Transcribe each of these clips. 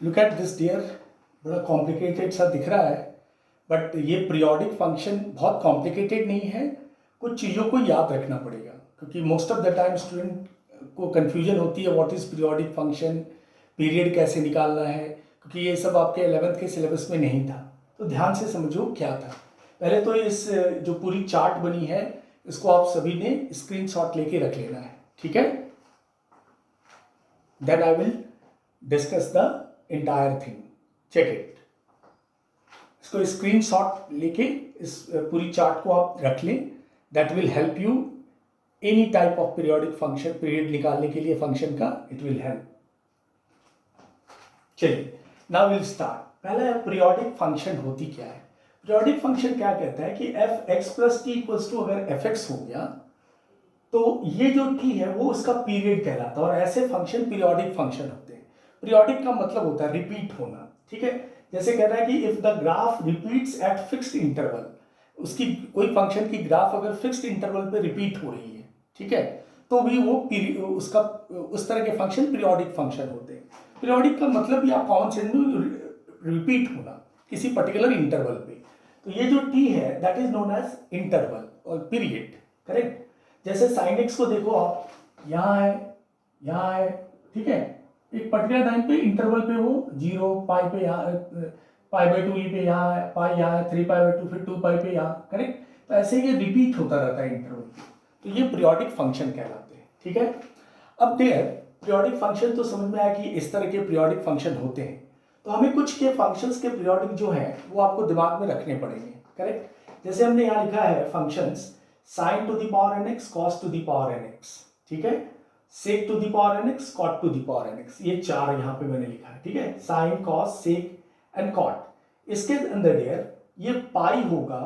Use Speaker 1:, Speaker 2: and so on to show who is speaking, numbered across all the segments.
Speaker 1: Look at this dear, बड़ा complicated सा दिख रहा है, बट ये पीरियोडिक फंक्शन बहुत कॉम्प्लिकेटेड नहीं है। कुछ चीज़ों को याद रखना पड़ेगा क्योंकि most of the time student को कन्फ्यूजन होती है what is periodic function, period कैसे निकालना है, क्योंकि ये सब आपके 11th के सिलेबस में नहीं था। तो ध्यान से समझो क्या था। पहले तो इस जो पूरी चार्ट बनी है इसको आप सभी ने स्क्रीनशॉट लेके रख लेना है, ठीक है। Then I will discuss the entire thing, check it. इसको स्क्रीनशॉट लेके इस पूरी चार्ट को आप रख लें, that will help you any type of periodic function, period निकालने के लिए फंक्शन का इट विल हेल्प। चलिए नाउ विल स्टार्ट। पहला है पीरियोडिक फंक्शन होती क्या है। पीरियोडिक फंक्शन क्या कहता है कि F X plus T equals to, अगर एफ एक्स हो गया तो ये जो टी है वो उसका पीरियड कहलाता है, और ऐसे फंक्शन पीरियोडिक फंक्शन होते हैं। पीरियोडिक का मतलब होता है रिपीट होना, ठीक है। जैसे कह रहा है कि if the graph repeats at fixed interval, उसकी कोई फंक्शन की ग्राफ अगर फिक्स्ड इंटरवल पे रिपीट हो रही है, ठीक है, तो भी वो उसका उस तरह के फंक्शन पीरियोडिक फंक्शन होते हैं। पीरियोडिक का मतलब या कॉमन सेंस में रिपीट होना किसी पर्टिकुलर इंटरवल पे। तो ये जो टी है that is known as interval और पीरियड, करेक्ट। जैसे साइन एक्स को देखो आप, यहाँ है, ठीक है। एक पर्टिकुलर टाइम पे इंटरवल पे वो 0 पाई पे यहाँ, पाई बाई 2 पे यहाँ है, पाई यहाँ है, 3 पाई बाई 2, फिर 2 पाई पे यहाँ, करेक्ट। तो ऐसे ये रिपीट होता रहता है इंटरवल पे, तो ये पीरियोडिक फंक्शन कहलाते हैं, ठीक है। अब देयर पीरियोडिक फंक्शन तो समझ में आया कि इस तरह के पीरियोडिक फंक्शन होते हैं। तो हमें कुछ के फंक्शंस के पीरियोडिक जो है वो आपको दिमाग में रखने पड़ेंगे, करेक्ट। जैसे हमने यहाँ लिखा है functions sin to the power n x, cos to the power n x, ठीक है, sec to the power n x, cot to the power n x, ये चार यहाँ पे मैंने लिखा है, ठीक है। sin, cos, sec and cot। इसके अंदर डियर ये पाई होगा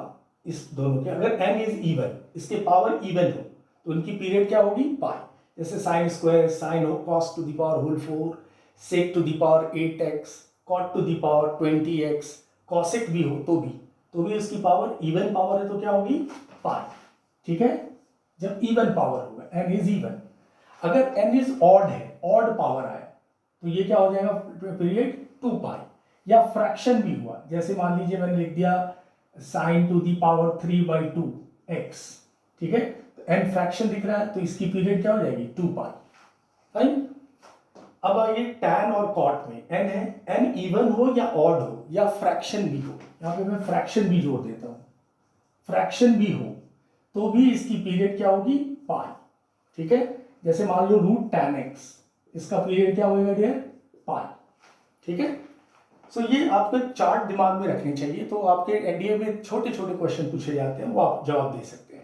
Speaker 1: इस दोनों के, अगर n इज इवन, इसके पावर इवन हो तो उनकी पीरियड क्या होगी, पाई। जैसे साइन स्क्वायर साइन हो cos to the power whole 4, sec to the power 8x, cot to the power 20x, cosec भी हो तो भी उसकी पावर इवन पावर है तो क्या होगी, पाई, ठीक है। जब इवन पावर होगा, n इज इवन। अगर n इज ऑड है, ऑड पावर आए तो ये क्या हो जाएगा पीरियड 2 पाई। या फ्रैक्शन भी हुआ, जैसे मान लीजिए मैंने लिख दिया sign to the power 3/2x, ठीक है, तो n फ्रैक्शन दिख रहा है तो इसकी पीरियड क्या हो जाएगी 2 पाई, फाइन। अब आइए tan और cot में, n है, n इवन हो या ऑड हो या फ्रैक्शन भी हो, यहाँ पे मैं फ्रैक्शन भी जोड़ देता हूं, फ्रैक्शन भी हो तो भी इसकी पीरियड क्या होगी, पाई, ठीक है। जैसे मान लो रूट tan x, इसका पीरियड क्या होगा डियर, पाई, ठीक है। सो ये आपको चार्ट दिमाग में रखनी चाहिए, तो आपके एनडीए में छोटे छोटे क्वेश्चन पूछे जाते हैं, वो आप जवाब दे सकते हैं।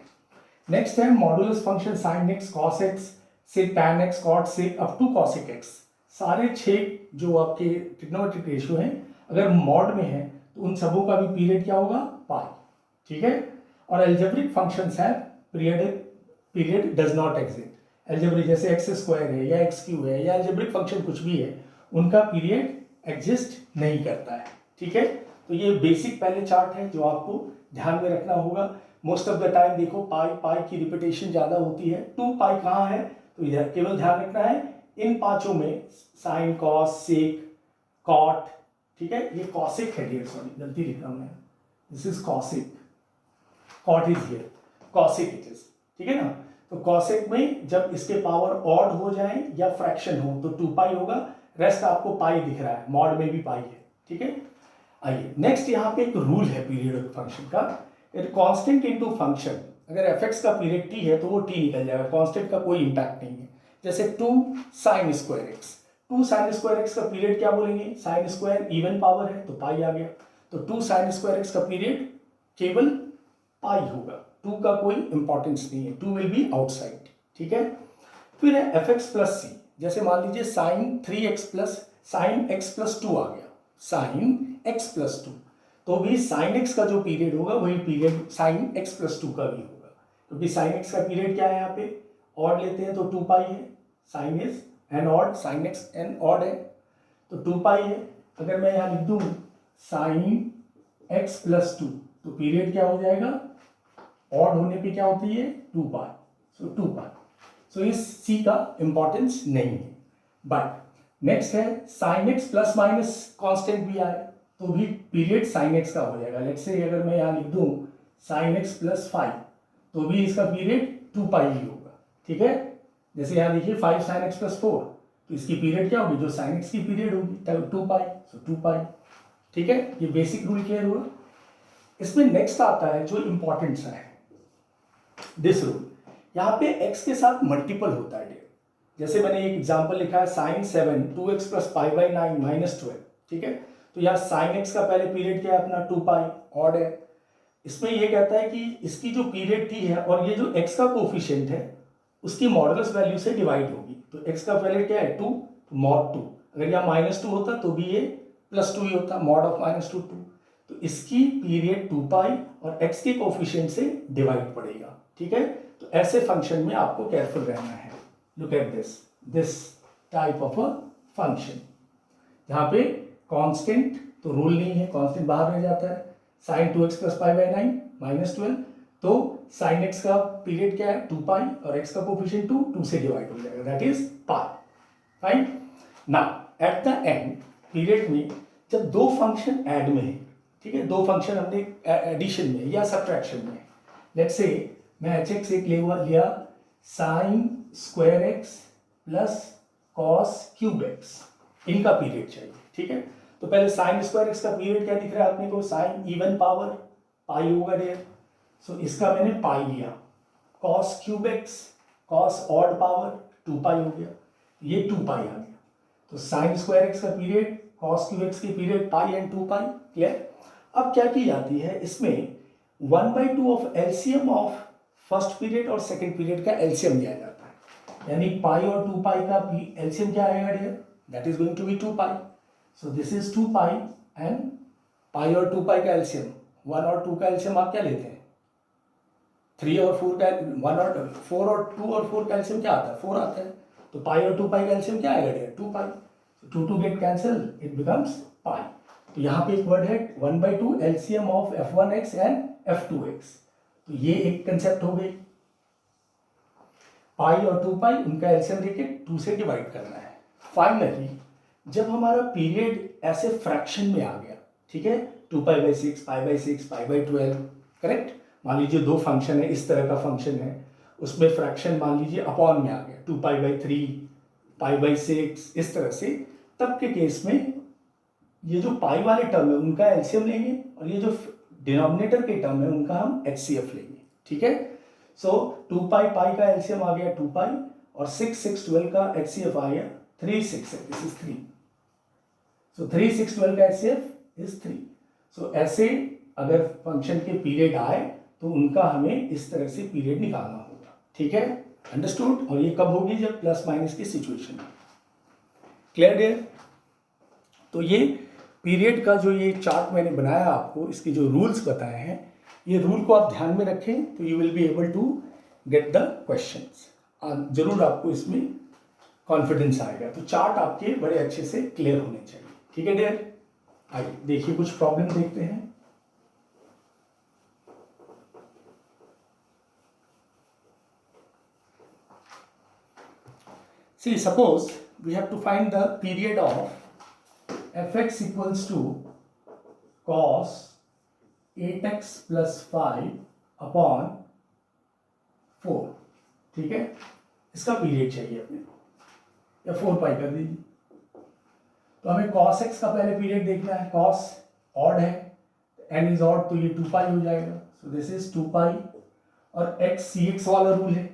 Speaker 1: नेक्स्ट है modulus function sin x, cos x से tan x, cot से अप टू cosec x। सारे 6 जो आपके ट्रिग्नोमेट्रिक रेशियो हैं अगर मॉड में है तो उन सबों का भी पीरियड क्या होगा, पाई, ठीक है। और एल्जेब्रिक फंक्शंस है period does not exist. Algebraic जैसे एक्स स्क्वायर है या एक्स क्यू है या एल्जेब्रिक फंक्शन कुछ भी है, उनका पीरियड एग्जिस्ट नहीं करता है, ठीक है। तो ये बेसिक पहले चार्ट है जो आपको ध्यान में रखना होगा। मोस्ट ऑफ द टाइम देखो पाई की रिपीटेशन ज्यादा होती है। 2 पाई कहाँ है, तो इधर केवल ध्यान रखना है इन पांचों में, साइन, कॉस, सेक, कॉट, ठीक है। ये कॉसिक है डियर, सॉरी गलती लिख रहा हूं मैं, this is cosec, cot is here, cosec it is, ठीक है ना। तो कॉसिक में जब इसके पावर ऑड हो जाए या फ्रैक्शन हो तो 2 पाई होगा, रेस्ट आपको पाई दिख रहा है, मॉड में भी पाई है, ठीक है। आइए नेक्स्ट, यहाँ पे एक रूल है पीरियड फंक्शन का, कांस्टेंट इनटू फंक्शन। अगर एफ का पीरियड टी है तो वो टी निकल जाएगा, कांस्टेंट का कोई इंपैक्ट नहीं है। जैसे 2 sin square x, 2 sin square x का पीरियड क्या बोलेंगे, साइन स्क्वायर इवन पावर है तो पाई आ गया, तो 2 sin स्क्वायर एक्स का पीरियड केवल पाई होगा, 2 का कोई इंपॉर्टेंस नहीं है, 2 विल बी आउटसाइड, ठीक है। फिर है एफ एक्स प्लस सी। जैसे मान लीजिए sine 3x plus sine X plus 2 आ गया, साइन एक्स प्लस 2, तो भी साइन एक्स का जो पीरियड होगा वही पीरियड साइन एक्स प्लस 2 का भी होगा, क्योंकि साइन एक्स का पीरियड क्या है, यहाँ पे ऑड लेते हैं तो 2 पाई है, sine is an odd, sine X an odd है तो 2 पाई है। अगर मैं यहाँ लिख दूँ साइन एक्स प्लस 2 तो पीरियड क्या हो जाएगा, ऑड होने पे क्या होती है 2 पाई, सो 2 पाई। सो इस सी का इंपॉर्टेंस नहीं है, बट नेक्स्ट है sign X plus minus constant भी आए तो भी पीरियड साइन एक्स का हो जाएगा। लेट्स से अगर मैं यहाँ लिख दूँ साइन एक्स प्लस 5 तो भी इसका पीरियड 2 पाई ही होगा। ठीक है, जैसे यहाँ देखिए 5 साइन एक्स प्लस 4 तो इसकी पीरियड क्या होगी, जो साइन एक्स की पीरियड होगी 2 पाई, सो 2 पाई। ठीक है, ये बेसिक रूल क्लियर हुआ। इसमें नेक्स्ट आता है जो इंपॉर्टेंट सा है, दिस रूल। यहाँ पे x के साथ मल्टीपल होता है। जैसे मैंने एक एग्जांपल लिखा है sine 7 2x plus pi by 9 minus 12। ठीक है, तो यहाँ साइन x का पहले पीरियड क्या है अपना 2 पाई, ऑड है। इसमें ये कहता है कि इसकी जो पीरियड t है और ये जो x का कोफिशिएंट है उसकी मॉडुलस वैल्यू से डिवाइड होगी। तो x का पहले क्या है 2, तो मॉड 2। अगर यहाँ -2 होता तो भी ये +2 ही होता, मॉड ऑफ -2 2। तो इसकी पीरियड 2 पाई और x के कोफिशिएंट से डिवाइड पड़ेगा। ठीक है, तो ऐसे फंक्शन में आपको केयरफुल रहना है। Look at this type of a function जहाँ पे कांस्टेंट तो रूल नहीं है, कांस्टेंट बाहर रह जाता है। Sine 2x plus pi by 9 minus 12, तो साइन x का पीरियड क्या है 2 पाई और x का कोफिशिएंट 2 से डिवाइड हो जाएगा, that is pi. Fine, now at the end period में जब दो फंक्शन ऐड में है, ठीक है, दो फंक्शन हमने एडिशन में या सब्ट्रैक्शन में, लेट्स से मैं एच एक्स एक लिया sine square x plus cos cube x, इनका पीरियड चाहिए। ठीक है, तो पहले साइन स्क्वायर एक्स का पीरियड क्या दिख रहा है अपने को, साइन इवन पावर पाई होगा डेयर, सो इसका मैंने पाई लिया। Cos cube x, cos odd power 2 पाई हो गया, ये 2 पाई आ गया। तो साइन स्क्वायर एक्स का पीरियड कॉस क्यूब एक्स की period pi and 2 pi. Clear. अब क्या की जाती है इसमें 1/2 of LCM of first period और सेकंड पीरियड का एलसीएम लिया जाता है, यानी पाई और 2 पाई का एलसीएम क्या आएगा dear, that is going to be 2 pi. So this is 2 pi and pi और 2 पाई का एलसीएम, 1 और 2 का एलसीएम आप क्या लेते हैं 3 और 4 का, 1 और 4 और 2 और 4 का एलसीएम क्या आता है 4 आता है, तो पाई और 2 पाई का एलसीएम क्या आएगा dear 2 pi. 2 get cancel, it becomes pi. तो यहाँ पे एक वर्ड है 1/2 LCM of f1x and f2x, तो ये एक कंसेप्ट हो गई। पाई और 2 पाई उनका एलसीएम लेके 2 से डिवाइड करना है। फाइनली जब हमारा पीरियड ऐसे फ्रैक्शन में आ गया, ठीक है, 2 पाई/6 पाई/6 पाई/12, करेक्ट। मान लीजिए दो फंक्शन है, इस तरह का फंक्शन है, उसमें फ्रैक्शन मान लीजिए अपॉन में आ गया 2 पाई/3 पाई/6 इस तरह से, तब के केस में ये जो पाई वाले टर्म है उनका एलसीएम लेंगे और ये जो डिनोमिनेटर के टर्म है उनका हम एचसीएफ लेंगे। ठीक है, सो 2 पाई पाई का एलसीएम आ गया 2 पाई और 6 6 12 का एचसीएफ आ गया 3 6 है, दिस इज 3। सो 3 6 12 का एचसीएफ इज 3। सो ऐसे अगर फंक्शन के पीरियड आए तो उनका हमें इस तरह से पीरियड निकालना होगा। ठीक है, अंडरस्टूड। और ये कब होगी, जब प्लस माइनस की सिचुएशन है। Clear dear. तो ये पीरियड का जो ये चार्ट मैंने बनाया आपको, इसके जो रूल्स बताए हैं, ये रूल को आप ध्यान में रखें तो you will be able to get the questions. जरूर आपको इसमें कॉन्फिडेंस आएगा। तो चार्ट आपके बड़े अच्छे से क्लियर होने चाहिए। ठीक है डियर, आइए देखिए कुछ प्रॉब्लम देखते हैं। See, suppose we have to find the period of fx equals to cos 8x plus 5 upon 4। ठीक है, इसका पीरियड चाहिए अपने को, या 4 पाई कर दीजिए। तो हमें cos x का पहले पीरियड देखना है, cos ऑड है, n इज ऑड, तो ये 2 पाई हो जाएगा। सो दिस इज 2 पाई और x cx वाला रूल है,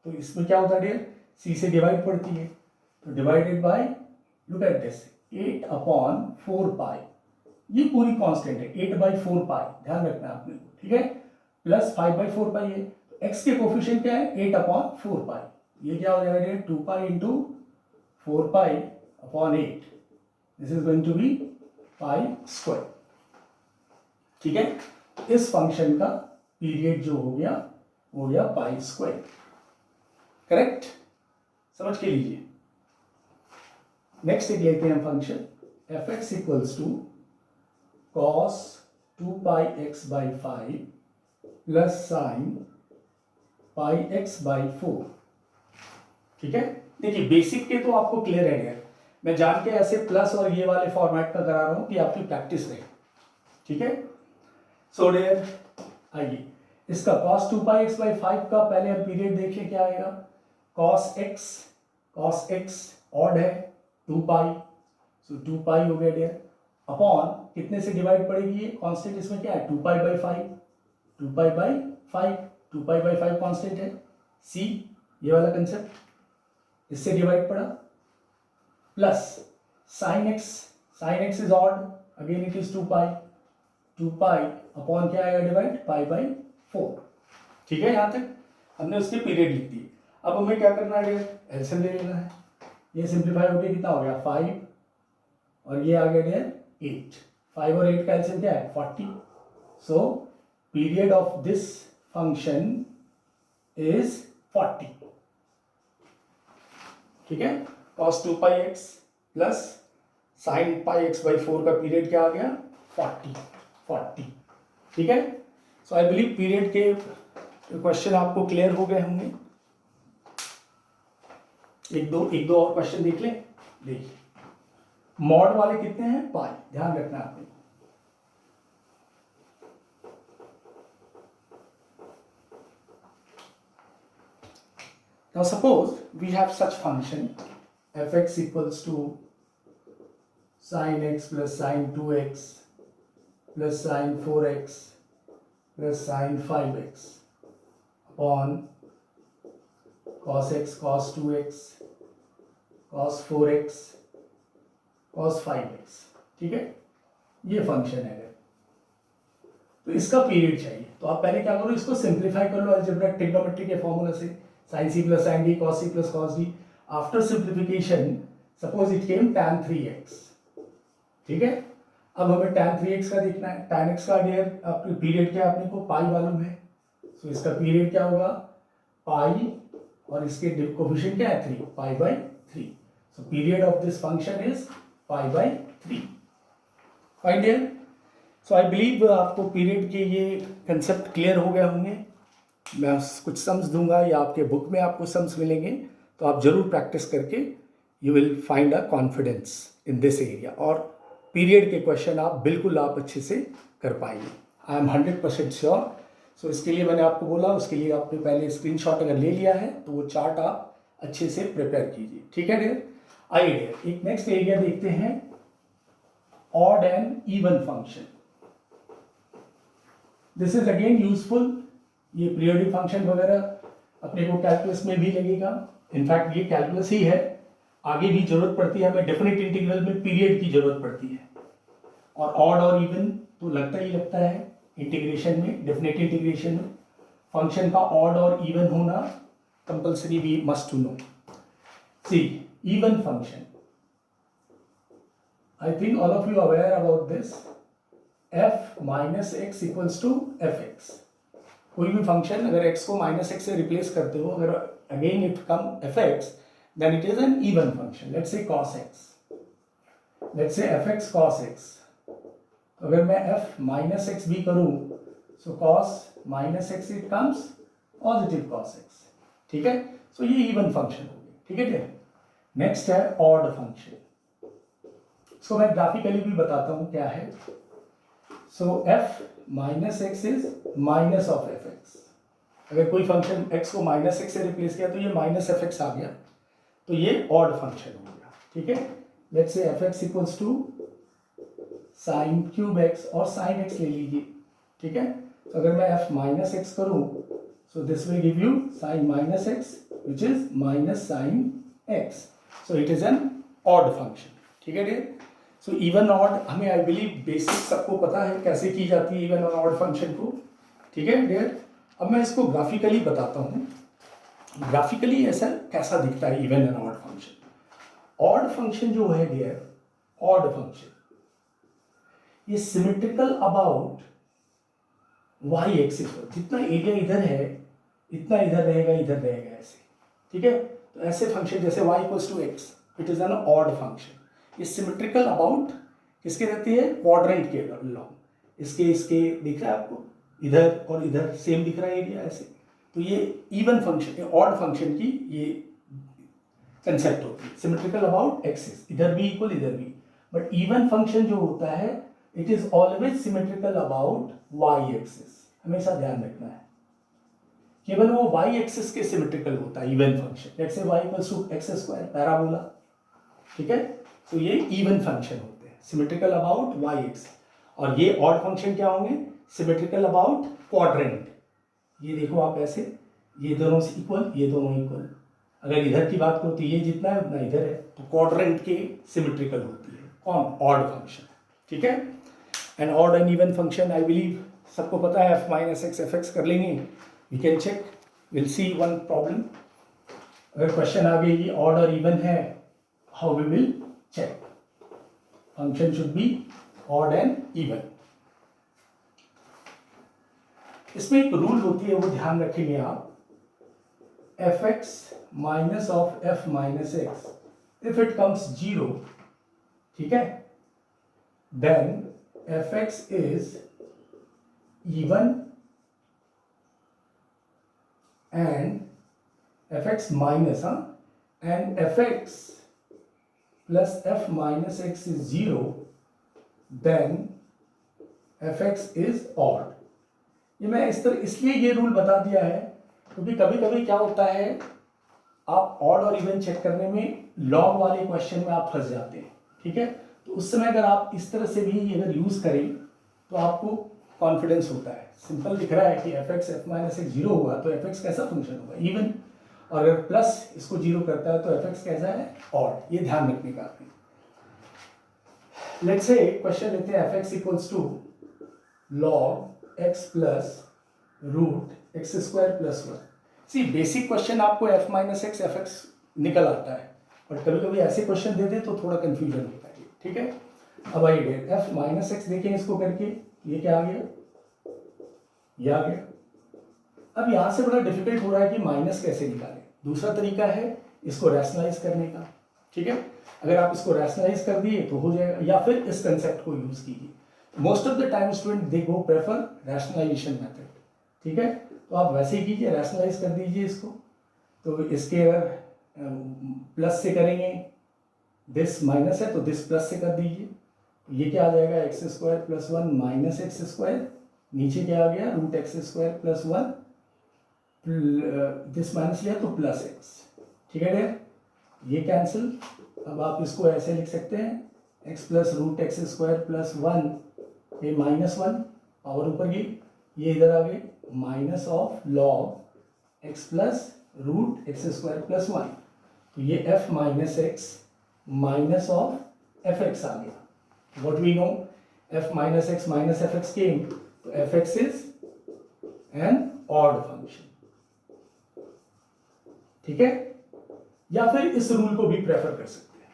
Speaker 1: तो इसमें क्या होता है डियर, c से डिवाइड पड़ती है, तो divided by, look at this, 8 upon 4 पाई, ये पूरी कांस्टेंट है 8/4 पाई, ध्यान रखना है आपने, ठीक है, प्लस 5/4 पाई है। तो x के कोफिशिएंट क्या है 8/4 पाई, ये क्या हो जाएगा 2 pi into 4 pi upon 8, this is going to be pi square. ठीक है, इस फंक्शन का पीरियड जो हो गया पाई स्क्वायर। करेक्ट, समझ के लीजिए। नेक्स्ट एक लेते हैं function fx equals to cos 2 pi x by 5 plus sine pi x by 4। ठीक है, देखिए बेसिक के तो आपको क्लियर है, मैं जान के ऐसे प्लस और ये वाले फॉर्मेट में करा रहा हूँ कि आपकी प्रैक्टिस रहे, ठीक है। सो डियर, आइए इसका cos 2πx/5 का पहले हम पीरियड देखिए क्या आएगा। cos x ऑड है 2π, सो 2π हो गया डियर, अपॉन कितने से डिवाइड पड़ेगी ये कांस्टेंट, इसमें क्या है 2π/5, 2π/5, 2π/5 कांस्टेंट है, सी ये वाला कंसेप्ट, इससे डिवाइड पड़ा, plus sin x is odd, again it is 2π, 2π upon क्या आएगा डिवाइड π/4, ठीक है। यहां तक हमने उसके पीरियड लिख दिए। अब हमें क्या करना है, एलसीएम ले लेना है। ये सिंप्लीफाई हो गया, कितना हो गया 5 और ये आ गया डियर 8, 5 और 8 का एलसीएम क्या है 40। सो period of this function is 40, ठीक है। cos 2πx plus sin πx/4 का पीरियड क्या आ गया 40, ठीक है। सो आई बिलीव पीरियड के क्वेश्चन आपको क्लियर हो गए होंगे। एक दो और क्वेश्चन देख लें। देखिए मॉड वाले कितने हैं पाई, ध्यान रखना है आपने। Now suppose we have such function f(x) equals to sin x plus sin 2x plus sin 4x plus sin 5x upon cos x cos 2x cos 4x cos 5x, ठीक है। ये फंक्शन है, तो इसका पीरियड चाहिए। तो आप पहले क्या करो, इसको सिंप्लीफाई कर लो अलजेब्रिक ट्रिग्नोमेट्री के फॉर्मूला से, sin c plus sin d cos c plus cos d। After simplification suppose it came tan 3x, ठीक है। अब हमें tan 3x का देखना है। tan x का डियर आपके पीरियड क्या अपने को पाई मालूम है, सो इसका पीरियड क्या होगा पाई और इसके कोफिशिएंट क्या है 3, π/3। So period of this function is π/3, fine dear. So I believe आपको पीरियड के ये कंसेप्ट क्लियर हो गए होंगे। मैं कुछ सम्स दूंगा या आपके बुक में आपको सम्स मिलेंगे, तो आप जरूर प्रैक्टिस करके you will find a confidence in this area, और पीरियड के क्वेश्चन आप अच्छे से कर पाएंगे, आई एम 100% श्योर। सो इसके लिए मैंने आपको बोला, उसके लिए आपने पहले स्क्रीनशॉट अगर ले लिया है तो वो चार्ट आप अच्छे से प्रिपेयर कीजिए, ठीक है डियर। आइए डियर एक नेक्स्ट एरिया देखते हैं, odd and even function. This is again useful, ये पीरियोडिक फंक्शन वगैरह अपने को कैलकुलस में भी लगेगा। इनफैक्ट ये कैलकुलस ही है, आगे भी जरूरत पड़ती है हमें, डेफिनेट इंटीग्रल में पीरियड की जरूरत पड़ती है, और ऑड और इवन तो लगता है इंटीग्रेशन में, डेफिनेट इंटीग्रेशन में फंक्शन का ऑड और इवन होना compulsory, we must to know. See even function, I think all of you aware about this, f minus X equals to F X. कोई भी फंक्शन अगर x को minus x से replace करते हो, अगर again it come F X, then it is an even function. Let's say cos x, let's say fx cos x। अगर मैं f माइनस एक्स भी करूं, सो cos minus x it comes positive cos x, ठीक है। सो ये even function हो गया, ठीक है डियर। नेक्स्ट है ऑड फंक्शन, सो मैं ग्राफिकली भी बताता हूं क्या है। सो f minus X is minus of f x. अगर कोई फंक्शन x को माइनस एक्स से रिप्लेस किया तो ये माइनस एफ एक्स आ गया, तो ये ऑड फंक्शन हो गया, ठीक है। Let's say F x equals to sine cube X, और साइन एक्स ले लीजिए, ठीक है। तो अगर मैं f माइनस एक्स करूं, so this will give you sine minus X which is minus sine X, so it is an odd function, ठीक है डियर। सो इवन ऑड हमें आई बिलीव बेसिक सबको पता है कैसे की जाती है इवन और ऑड फंक्शन को, ठीक है डियर। अब मैं इसको ग्राफिकली बताता हूँ, ग्राफिकली ऐसा कैसा दिखता है even and odd function. Odd function जो है डियर, ऑड फंक्शन ये सिमेट्रिकल अबाउट वाई एक्सिस पर, जितना एरिया इधर है इतना इधर रहेगा ऐसे, ठीक है। तो ऐसे फंक्शन जैसे y equals to X, it is an odd function. ये सिमेट्रिकल अबाउट किसके रहती है, क्वाड्रेंट के लॉन्ग, इसके दिख रहा है आपको, इधर और इधर सेम दिख रहा है एरिया ऐसे। तो ये इवन फंक्शन, ऑड फंक्शन की ये कंसेप्ट होती है, सिमेट्रिकल अबाउट एक्सिस, इधर भी इक्वल इधर भी। बट इवन फंक्शन जो होता है it is always symmetrical about Y axis, हमेशा ध्यान रखना है, केवल वो वाई एक्सिस के सिमेट्रिकल होता है इवन फंक्शन, जैसे Y equals to X square parabola, ठीक है। तो ये इवन फंक्शन होते हैं सिमेट्रिकल अबाउट वाई एक्सिस। और ये ऑड फंक्शन क्या होंगे, सिमेट्रिकल अबाउट क्वाड्रेंट। ये देखो आप ऐसे, ये दोनों से इक्वल, ये दोनों इक्वल, अगर इधर की बात करो तो ये जितना है उतना इधर है, तो क्वाड्रेंट के सिमेट्रिकल होती है कौन, ऑड फंक्शन, ठीक है। And odd and even function I believe सबको पता है, f minus x F X कर लेंगे, we can check, will see one problem. अगर क्वेश्चन आ गई ऑड और इवन है, how we will check, function should be odd and even. इसमें एक रूल होती है, वो ध्यान रखेंगे आप, F X minus of F minus X, if it comes 0, ठीक है, then F x is even and F X minus and F X plus F minus X is 0, then F x is odd. ये मैं इस तरह इसलिए ये rule बता दिया है क्योंकि कभी कभी क्या होता है, आप ऑड और इवन चेक करने में लॉग वाले क्वेश्चन में आप फंस जाते हैं, ठीक है। तो उस समय अगर आप इस तरह से भी अगर यूज करें तो आपको कॉन्फिडेंस होता है, सिंपल दिख रहा है कि F x F minus x 0 हुआ तो एफ एक्स कैसा फंक्शन होगा, इवन, और अगर प्लस इसको 0 करता है तो एफ एक्स कैसा है, ऑड। ये ध्यान रखने का आपने। लेट्स से क्वेश्चन लेते हैं, f x equals to log x plus root x square plus 1। See basic question आपको f minus x F x निकल आता है, बट कभी कभी ऐसे क्वेश्चन दे दे तो थोड़ा कंफ्यूजन होता है, ठीक है। अब आइए एफ माइनस एक्स देखें इसको करके, ये क्या आ गया, ये आ गया। अब यहां से बड़ा डिफिकल्ट हो रहा है कि माइनस कैसे निकालें। दूसरा तरीका है इसको रैशनलाइज करने का, ठीक है। अगर आप इसको रैशनलाइज कर दिए तो हो जाएगा, या फिर इस कंसेप्ट को यूज कीजिए। Most of the time student they go prefer rationalization method, ठीक है। तो आप वैसे ही कीजिए, रैशनलाइज कर दीजिए इसको। तो इसके अगर प्लस से करेंगे, दिस माइनस है तो दिस प्लस से कर दीजिए, ये क्या आ जाएगा, X square plus 1 minus X square, नीचे क्या आ गया, root x square plus 1, this minus लिया तो प्लस एक्स, ठीक है डियर, ये कैंसिल। अब आप इसको ऐसे लिख सकते हैं, X plus root x square plus 1, ये माइनस 1 पावर ऊपर गई, ये इधर आ गए minus of log x plus root x square plus 1, तो ये f minus x minus of f x आ गया। What we know, f minus x minus f x came, तो f x is an odd function, ठीक है। या फिर इस रूल को भी प्रेफर कर सकते हैं,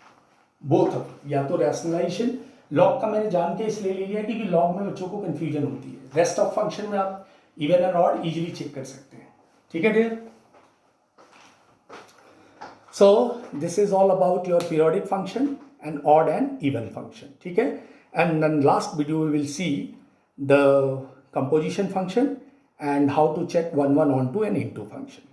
Speaker 1: बोथ ऑफ, या तो रैशनलाइजेशन, लॉग का मैंने जान के इसलिए ले लिया क्योंकि लॉग में बच्चों को कंफ्यूजन होती है, रेस्ट ऑफ फंक्शन में आप even and odd easily check कर सकते हैं, ठीक है dear. So this is all about your periodic function and odd and even function, ठीक है। And then last video we will see the composition function and how to check 1, 1 onto and into function.